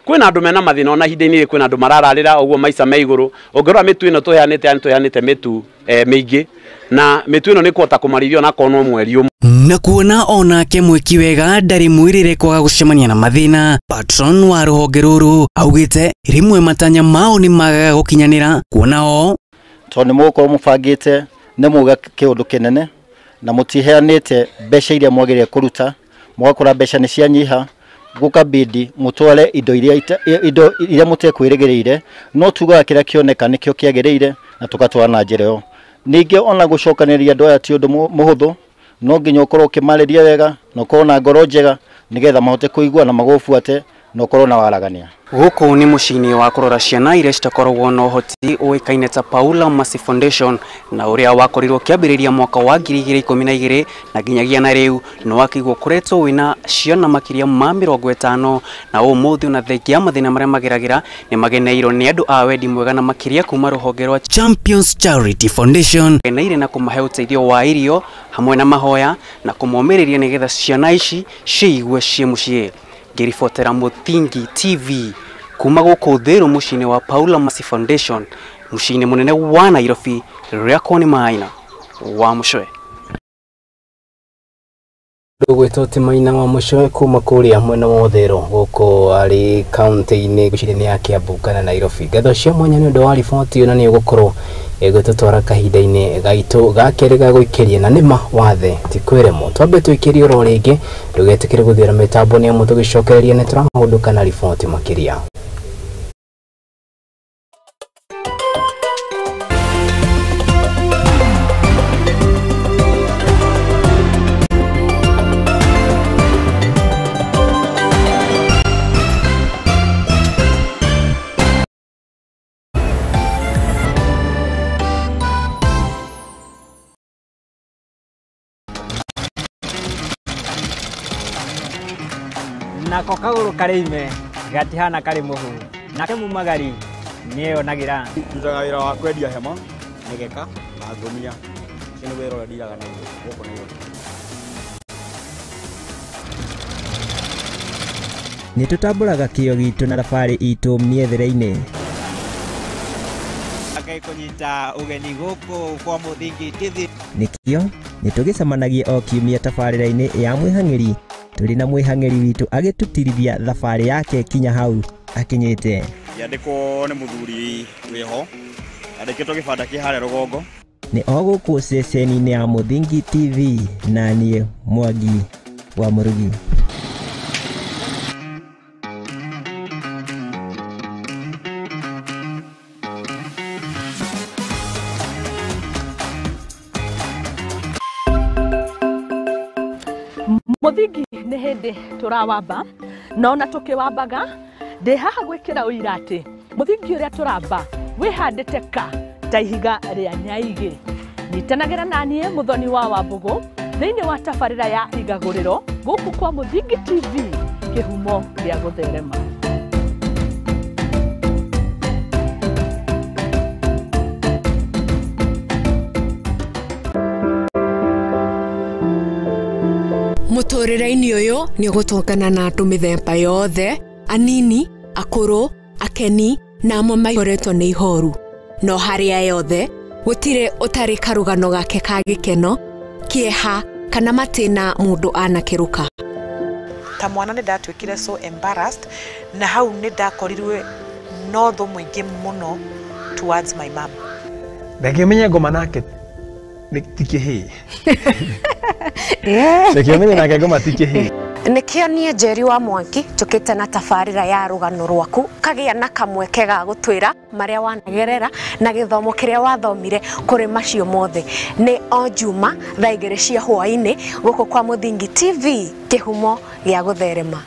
kwina andu mena mathina ona hinda-ini kwina andu marararira uguo maica me iguru ungirora mitu ino tuheanite mitu miingi na mitu ino ni kuhota kumarithio na kono mweri umwe na kuona onake mwiki wega ndari mwirire kwaga gucemania na mathina. Patron wa ruhonge ruru augite rimwe matanya mao ni magaga gukinyanira kuona o tondu mugukorwo mubangite ni muga kiundu kinene na mutiheanite mbeca iria mwagire kuruta mugakora mbeca ni cianyiha gukabidi mutware indo iria mutekwirigireire no tuga kira kioneka nikio kiagereire na tukatwara na njireo ninge ona gucokaniria andu aya ti undu muhuthu no nginya ukorwo ukimariria wega no ukorwo na ngoro njega nigetha mahote kuigua na magubuate no ukorwo na waragania. Guku ni mucini wa kurora ciana iria citakoragwo na uhoti uikaine ta Paula Mercy Foundation na uria wakorirwo kiambiriria mwaka wa 2012 na nginyagia na riu no wakigwo kuretwo wina ciana makiria ma 50 na umuthi una thengia mathina maria mageragira ni mageneirwo ni andu a wendi mwega na makiria kuma ruhonge rwa Champions Charity Foundation geneire na kumahe uteithio wa irio hamwe na mahoya na kumomiriria nigetha ciana ici ciigue cie mucii. Ngiribotera Muthingi TV kuma guku thiru mucini wa Paula Mercy Foundation mucini munene wa Nairobi riakwa ni Maina wa Mucwe. Gwetoti Maina wa Mucwe kuma kuria mwena wa Uthiru guku ari county-ini gucini ya Kiambu kana Nairobi. Gatho cia mwanya ni undu wa riboti ona ni gukorwo egututwara kahinda-ini gaitu gakeriga guikiria na nima wathe ti kwiremo twambe twikirie ro ringi ndugetikire guthira mitambo ni amu tugicokereria ni turahuduka na riboti makiria. nako kaguru karime gatihana kari muhu nake mumagari niyo nagira ndutaga wira wa kwendia hema nigeka na ngunia kini wira urathiraga na guko ni nĩ tũtambũraga kĩyo gitũ na thabarĩ itũ mĩethere-inĩ. Kũnyita ũgeni gũkũ kwa Mũthingi TV. Nĩkĩo nĩ tũgĩcemanagia o kiumia tabarĩra-inĩ ya mwĩhang'ĩri, tũrĩ na mwĩhang'ĩri witũ agĩtũtirithia thabarĩ yake kinya hau akinyĩte. Yandĩkwo nĩ mũthuri wĩho, yandĩkĩtwo gĩbanda kĩ harĩa rũgongo. Nĩ o gũkũ ceceni-inĩ ya Mũthingi TV na niĩ Mwangi wa Mũrugi. Mũthingi nĩ hĩndĩ tũrawamba, no na tũkĩwambaga ndĩ haha gwĩkĩra ũira atĩ mũthingi ũrĩa tũramba wĩhandĩte ka ta ihiga rĩa nyaigĩ. Nyitanagĩra na niĩ Mũthoni wa Wambũgũ thĩinĩ wa tabarĩra ya igagũrĩro gũkũ kwa Mũthingi TV, kĩhumo gĩa gũtherema. Mũtũrĩre-inĩ ũyũ nĩ gũtũngana na andũ mĩthemba yothe, anini, akũrũ, akeni na amwe maikoretwo nĩ ihoru. No harĩa yothe gũtirĩ ũtarĩ karũgano gake ka gĩkeno, kĩeha kana matĩna mũndũ anakĩruka. Ta mwana nĩ ndatuĩkire so embarrassed, na hau nĩ ndakorirwe no thũ mũingĩ mũno towards my mom. Ndakĩmenya ngoma nake tikĩhĩ. Ndakĩmenya nake ngoma tikĩhĩ. Nĩkĩo niĩ Njeri wa Mwangi tũkĩte na tabarĩra ya rũgano rwaku, kagĩa na kamweke ga gũtwĩra marĩa wanagerera na gĩthomo kĩrĩa wathomire kũrĩ macio mothe. Nĩ o Juma thaa 2 cia hwaĩ-inĩ gũkũ kwa Mũthingi TV, kĩhumo gĩa gũtherema.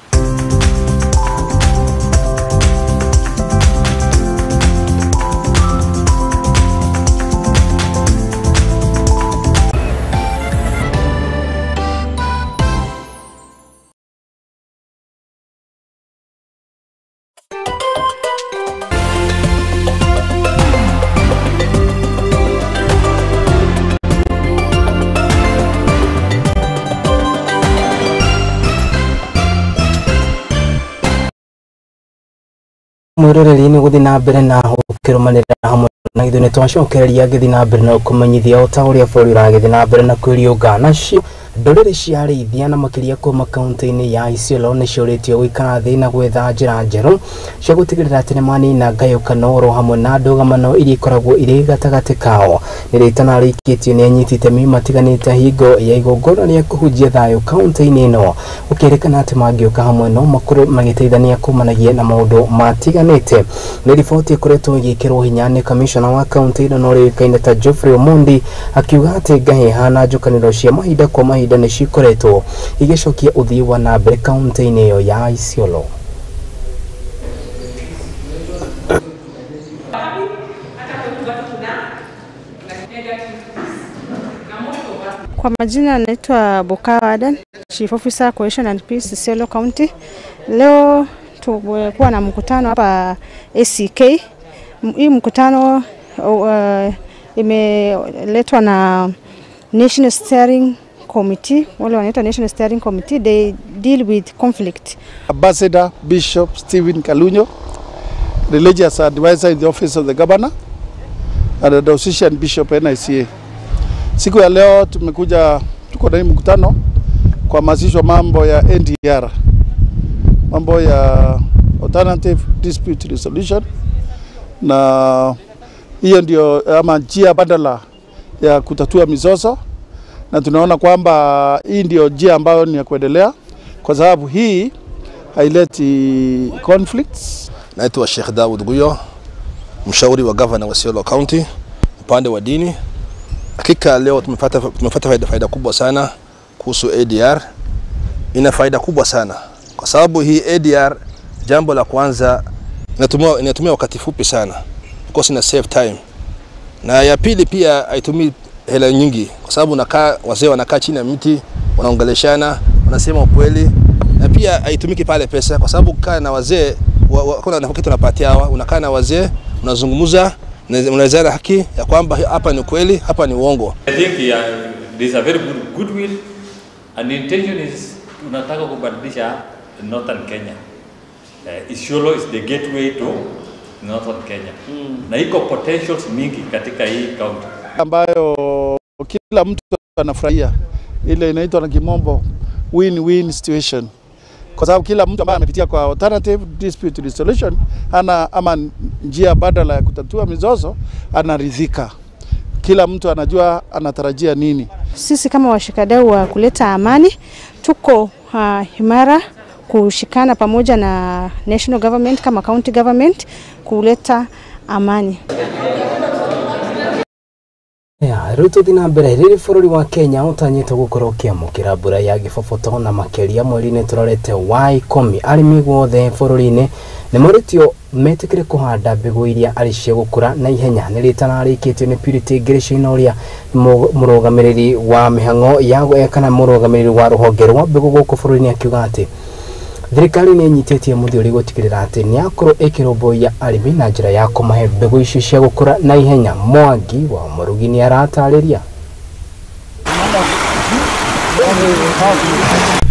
Mwiroreri-inĩ gũthiĩ na mbere na ũkĩrũmanĩrĩra hamwe na ithuĩ nĩ twacokereria gĩthiĩ na mbere na kũmenyithia o ta ũrĩa bũrũri ũragĩthiĩ na mbere na kwĩrĩũnga nacio ndũrĩrĩ cia arĩithia na makĩria kuma kaunti-inĩ ya Isiolo nĩ ciũrĩtio gũikara thĩ na gwetha njĩra njerũ cia gũtigĩrĩra atĩ nĩ manina ngayũkano oro hamwe na ndũgamano iria ikoragwo irĩ gatagatĩ kao. Nĩ rĩtana rĩikĩtio nĩ anyiti itemi matiganĩte hingo ya igongona rĩa kũhunjia thayũ kaunti-inĩ ĩno, gũkĩrĩkana atĩ mangĩũka hamwe no makorwo magĩteithania kumanagia na maũndũ matiganĩte. Nĩ riboti ĩkoretwo ĩgĩkĩrwo hinya nĩ kamishona wa kaunti ĩno no rĩũĩkaine ta Geoffrey Omondi, akiuga atĩ ngahĩha na njũkanĩro cia mahinda kwa mahinda nĩ cikoretwo igĩcokia ũthii wa na mbere kaunti-inĩ ĩyo ya Isiolo. Kwa majina naitwa Bokawa Adan, Chief Officer Cohesion and Peace Isiolo County. Leo tumekuwa na mkutano hapa ACK. Hii mkutano imeletwa na National Steering Committee. Wale wanaitwa National Steering Committee, they deal with conflict. Ambassador Bishop Stephen Kalunyo, religious advisor in the office of the governor, and the Diocesan Bishop NICA. Siku ya leo tuko na mkutano kuhamasishwa mambo ya NDR, mambo ya alternative dispute resolution, na hiyo ndio ama njia badala ya kutatua mizozo, na tunaona kwamba hii ndio njia ambayo ni ya kuendelea kwa sababu hii haileti conflicts. Naitwa Sheikh Daud Guyo, mshauri wa governor wa Isiolo County upande wa dini. Hakika leo tumepata faida kubwa sana kuhusu ADR. Ina faida kubwa sana kwa sababu hii ADR, jambo la kwanza, inatumia wakati fupi sana because ina save time, na ya pili pia haitumii hela nyingi kwa sababu wazee wanakaa chini ya miti wanaongeleshana, wanasema ukweli, na pia haitumiki pale pesa kwa sababu kaa na wazee kuna nafasi tunapatia hawa, unakaa na wazee unazungumza, unaweza haki ya kwamba hapa ni kweli, hapa ni uongo. I think there is a very good goodwill, and the intention is tunataka kubadilisha Northern Kenya. Isiolo is the gateway to Northern Kenya. Na iko potentials mingi katika hii county ambayo kila mtu anafurahia, ile inaitwa na kimombo win-win situation, kwa sababu kila mtu ambaye amepitia kwa alternative dispute resolution ama njia badala ya kutatua mizozo anaridhika. Kila mtu anajua anatarajia nini. Sisi kama washikadau wa kuleta amani tuko imara kushikana pamoja na national government kama county government kuleta amani. Ruto thina mbere riri bururi wa Kenya utanyite gukorwo kiamukira mbura ya giboboto na makeria mweri-ini turorete wa 10 arimi guothe bururi-ini ni moritio metikire kuhanda mbegu iria ari cia gukura na ihenya ni ritanarikitio ni Purity Ngerecaina uria murugamiriri wa mihango ya kana murugamiriri wa ruhonge rwa mbegu guku bururi-ini akiuga ati thirikari ni nyitĩtie mũthiũri gũtigĩrĩra atĩ nĩ akorwo ĩkĩrũmbũiya arĩmi na njĩra ya kũmahe mbegũ icio cia gũkũra na ihenya. Mwangi wa Mũrugi nĩ aratarĩria.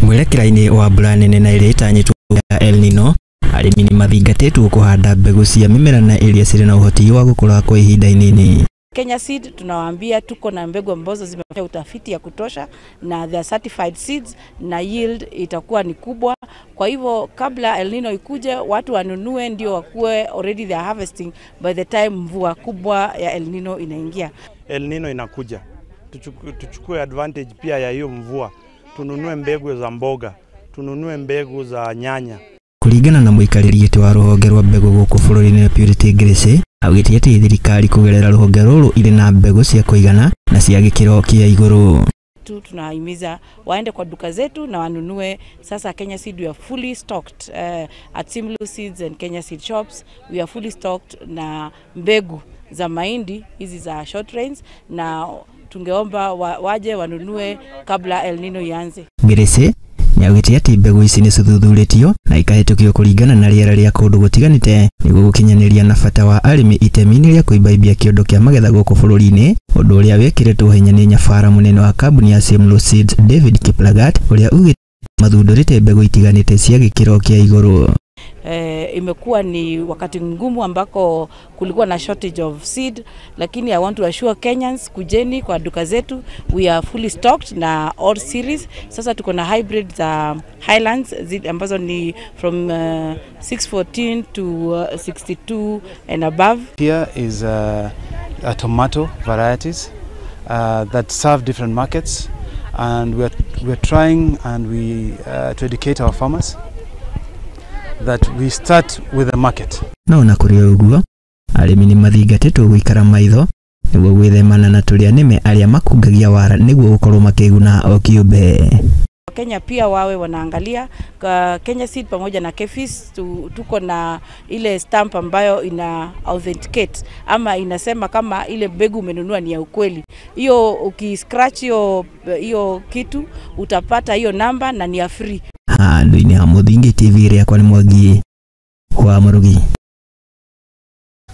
Mwerekera-inĩ wa mbura nene na ĩrĩa ĩtanyĩtwo ya El Nino, arĩmi nĩ mathingatĩtwo kũhanda mbegũ cia mĩmera na iria cirĩ na ũhoti wa gũkũra kwa ihinda inini. Kenya Seed tunawaambia tuko na mbegu ambazo zimefanya utafiti ya kutosha na they are certified seeds na yield itakuwa ni kubwa. Kwa hivyo kabla El Nino ikuje watu wanunue ndio wakuwe already they are harvesting by the time mvua kubwa ya El Nino inaingia. El Nino inakuja. Tuchukue advantage pia ya hiyo mvua. Tununue mbegu za mboga, tununue mbegu za nyanya. Kuringana na muikarĩri gĩtĩ wa rũhonge rwa mbegũ gũkũ bũrũri-inĩ Purity Ngerecaina augĩte atĩ thirikari kũgerera rũhonge rũrũ irĩ na mbegũ cia kũigana na cia gĩkĩro kĩa igũrũ. Tunahimiza waende kwa duka zetu na wanunue. Sasa Kenya Seed we are fully stocked at Simlu Seeds and Kenya Seed shops. We are fully stocked na mbegu za mahindi hizi za short range na tungeomba waje wanunue kabla El Nino ianze. Ngerecaina nĩaugĩte atĩ mbegũ ici nĩ cithuthurĩtio na ikahĩtũkio kũringana na rĩera rĩa kũndũ gũtiganĩte nĩguo gũkinyanĩria na bata wa arĩmi itemi-inĩ rĩa kũimbaimbia kĩondo kĩa magetha gũkũ bũrũri-inĩ, ũndũ ũrĩa wĩkĩrĩtwo hinya nĩ nyabara mũnene wa kambuni ya Simlu Seeds David Kiplagat ũrĩa ugĩte mathundũrĩte mbegũ itiganĩte cia gĩkĩro kĩa igũrũ. Imekuwa ni wakati mgumu ambako kulikuwa na shortage of seed, lakini I want to assure Kenyans kujeni kwa duka zetu, we are fully stocked na all series. Sasa tuko na hybrid za Highlands ambazo ni from 614 to 62 and above. Here is a tomato varieties that serve different markets, and we're trying and to educate our farmers that we start with the market. No na kũrĩ ũguo arĩmi nĩ mathingatĩtwo gũikara maitho nĩguo gwĩthemana na tũrĩa nĩme arĩa makungagia wara nĩguo gũkorwo makĩguna o kĩũmbe. Kenya pia wawe wanaangalia Kenya Seed pamoja na KEFIS tuko na ile stamp ambayo ina authenticate ama inasema kama ile mbegu umenunua ni ya ukweli. Hiyo ukiscratch hiyo kitu utapata hiyo namba na ni ya free. Handũ-inĩ ha Mũthingi TV rĩakwa nĩ Mwangi wa Mũrugi.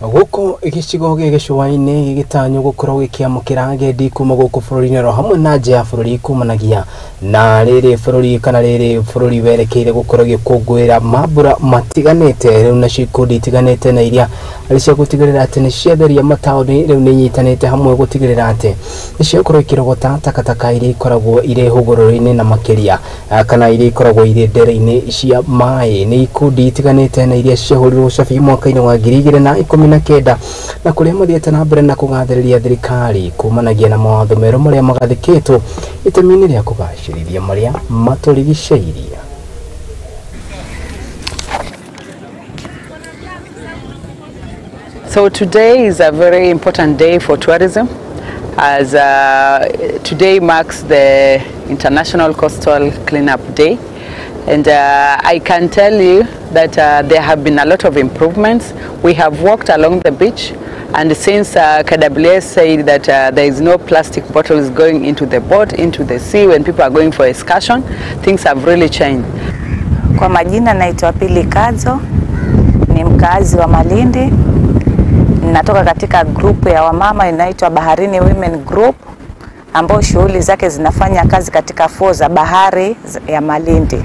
Gũkũ gĩcigo gĩgĩcũa-inĩ gĩgĩtanywo gũkorwo gĩkĩamũkĩra agendi kuma gũkũ bũrũri-inĩ ro hamwe na nja ya bũrũri kumanagia na rĩrĩ bũrũri kana rĩrĩ bũrũri werekeire gũkorwo gĩkũngũĩra mambura matiganĩte rĩu na ikundi itiganĩte na iria arĩ cia gũtigĩrĩra atĩ nĩ ciatheria mataũni rĩu nĩ nyitanĩte hamwe gũtigĩrĩra atĩ nĩ ciakorwo ikĩrogota takataka iria ikoragwo irĩ hũgũrũrũ-inĩ na makĩria kana iria ikoragwo irĩ ndere-inĩ cia maĩ. Nĩ ikundi itiganĩte na iria ciahũrirwo cabi mwaka-inĩ wa 2019 na kuria mathiĩte na mbere na kũgathĩrĩria thirikari kumanagia na mawatho merũ marĩa magathĩkĩtwo itemi-inĩ rĩa kũgacĩrithia marĩa matũrigicĩirie. So today is a very important day for tourism, as today marks the International Coastal Cleanup Day. And I can tell you that there have been a lot of improvements. We have walked along the beach, and since KWS said that there is no plastic bottles going into the boat, into the sea when people are going for excursion, things have really changed. Kwa majina naitwa Pili Kadzo, ni mkazi wa Malindi. Natoka katika group ya wamama inaitwa Baharini Women Group, ambao shughuli zake zinafanya kazi katika fuo za bahari ya Malindi.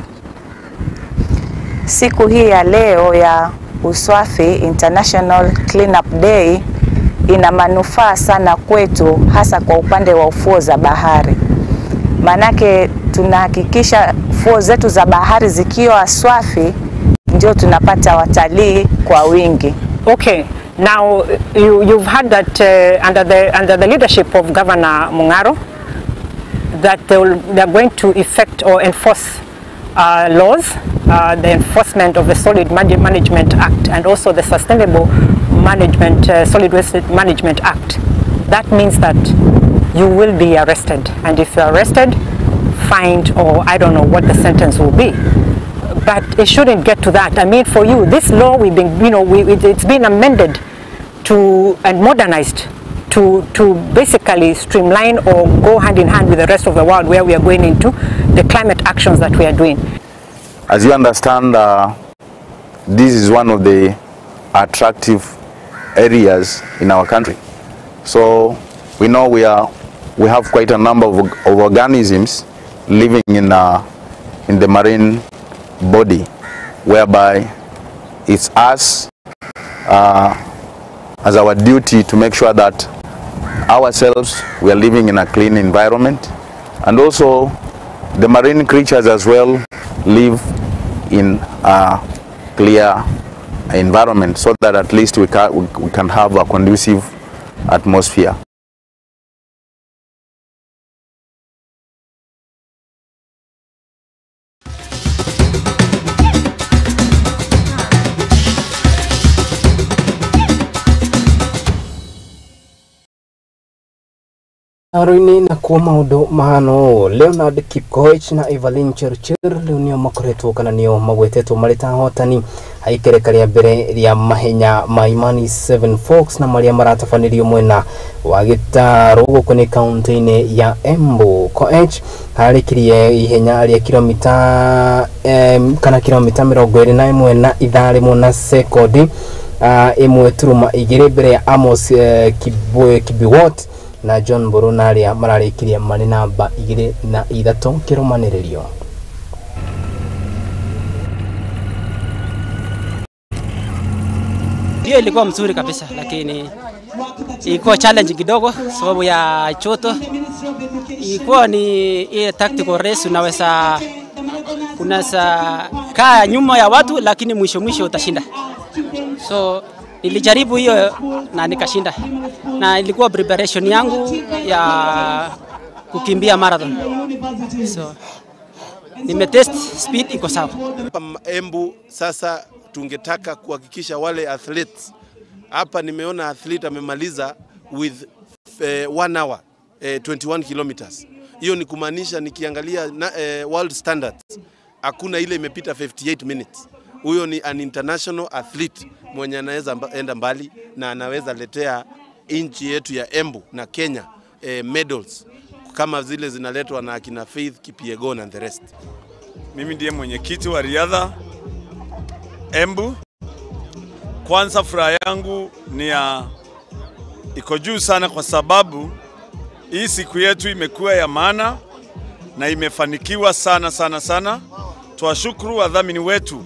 siku hii ya leo ya Uswafi International Cleanup Day ina manufaa sana kwetu, hasa kwa upande wa ufuo za bahari. Manake tunahakikisha fuo zetu za bahari zikiwa swafi ndio tunapata watalii kwa wingi. Okay, now you've heard that under the leadership of Governor Mung'aro that they're going to effect or enforce laws, the enforcement of the Solid Management Act and also the Sustainable Management Solid Waste Management Act. That means that you will be arrested, and if you're arrested, fined, or I don't know what the sentence will be. But it shouldn't get to that. I mean, for you, this law we've been, it's been amended and modernized to basically streamline or go hand in hand with the rest of the world where we are going into the climate actions that we are doing. As you understand, this is one of the attractive areas in our country. So we know we have quite a number of organisms living in the marine body, whereby it's us as our duty to make sure that ourselves we are living in a clean environment, and also the marine creatures as well live in a clear environment, so that at least we can have a conducive atmosphere. Aroini na kuwa maundu mahano Leonard Kipkoech na Evelyn Churchill leo nio makoretwo kana nio magwetetwo marita hotani haikereka ria mbere ria mahenya ma Imani 7 Forks na maria maratafanirio mwena wa Gitaru guko ni kaunti-ini ya Embu. Koech harikirie ihenya ria kilomita kilomita 21 na ithari na sekondi imwe turuma igire mbere ya Amos Kibiwot na John Borunaria mararikiria mari namba 2 na 3 kiromaniririo. Hiyo ilikuwa mzuri kabisa, lakini ilikuwa challenge kidogo sababu ya choto. Ilikuwa ni ile tactical race, unaweza kaa nyuma ya watu lakini mwisho utashinda. So nilijaribu hiyo na nikashinda, na ilikuwa preparation yangu ya kukimbia marathon. So nimetest speed iko sawa. Embu sasa tungetaka kuhakikisha wale athletes hapa, nimeona athlete amemaliza with 1 hour 21 kilometers. Hiyo ni kumaanisha nikiangalia world standards hakuna ile imepita 58 minutes. Huyo ni an international athlete mwenye anaweza enda mbali na anaweza letea nchi yetu ya Embu na Kenya medals kama zile zinaletwa na akina Faith Kipyegon and the rest. Mimi ndiye mwenyekiti wa riadha Embu. Kwanza furaha yangu ni iko juu sana kwa sababu hii siku yetu imekuwa ya maana na imefanikiwa sana. Tuwashukuru wadhamini wetu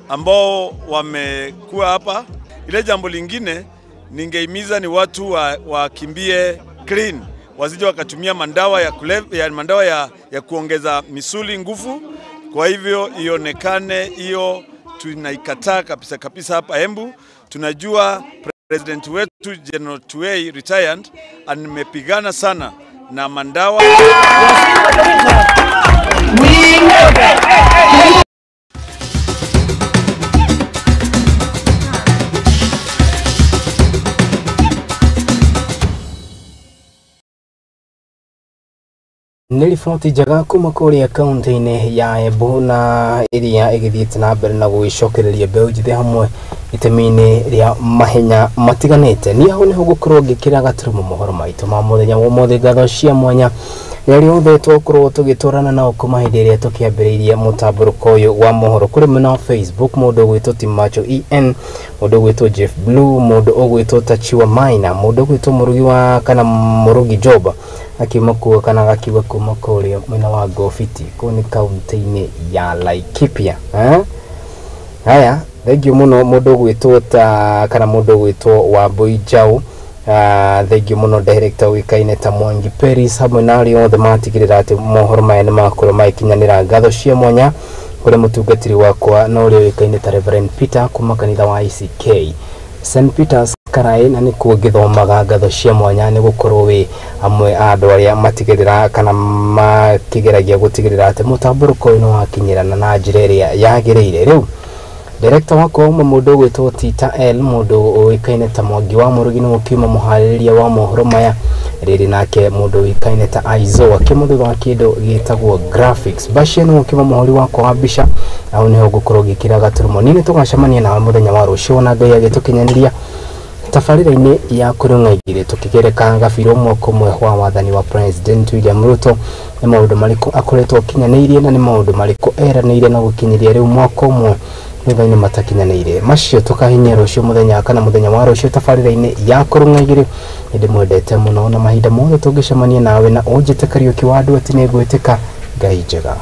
ambao wamekuwa hapa. Ile jambo lingine ningeimiza ni watu wakimbie clean, wasije wakatumia mandawa ya kulevya, mandawa ya kuongeza misuli nguvu. Kwa hivyo ionekane hiyo tunaikataa kabisa hapa Embu. Tunajua president wetu General Tuwei retired amepigana sana na mandawa. Nilifoti jaga kuma kuria kaunti-ini ya Embu na iria igithiite na mbere na gwicokereria mbeu njithe hamwe itemi-ini ria mahenya matiganite. Ni aho niho gukorwo ngikira gaturumo mohoro maitu ma muthenya wa mothe ngatho cia mwanya rĩrĩa othe twakorwo tũgĩtũrana nao kuma hĩndĩ ĩrĩa tũkĩambĩrĩirie mũtambũrũko ũyũ wa mohoro kũrĩ mwena wa Facebook, mũndũ ũgwĩtwo Timacho EN, mũndũ ũgwĩtwo Jeff Blue, mũndũ ũgwĩtwo Tachiwa Maina, mũndũ ũgwĩtwo Mũrugi wa kana Mũrugi Joba akiuma kuo kana gakiuga kuma kũrĩa mwena wa Gofiti kũu nĩ kaunti-inĩ ya Laikipia. haya thengio muno mundu gwitwo ta kana mundu gwitwo wa Boijau thengio muno director wikaine ta Mwangi Peris hamwe na ari othe matigirira ati mohoro maya ni makuru maikinyanira ngatho cia mwanya kuri mutungatiri wakwa na uri wikaine ta Reverend Peter kuma kanitha wa ICK St Peter's Karai na ni kugithomaga ngatho cia mwanya ni gukorwo wi amwe andu aria matigirira kana makigeragia gutigirira ati mutamburuko ino wakinyirana na njira iria yagiriire riu director wako umwe mundu gwitwo Tita L mundu wikaine ta Mwangi wa Murugi no kiuma muhaririria wa mohoro maya riri nake mundu wikaine ta Aizo akimuthutha wa kindu gitagwo graphics Bashir no kiuma muhori wako wa Bisha au niho gukorwo gikira gaturumo nini tugacemania nawe muthenya wa rucio na ngai agitukinyaniria tafarira-ini ya kurungaigire tukigereka gabiro mwako mwe wa wathani wa President William Ruto ni maundu mariko akoretwo kinyanirie na ni maundu mariko eraniire na gukinyiria riu mwako mwe nithaini matakinyanĩire macio tukahinya rucio muthenya kana muthenya wa rucio tafarira-ini ya kurungaigire ndi mwendete muno na mahinda mothe tungicemania nawe na unjite Kariuki wa andu ati ni ngwitika ngai njega.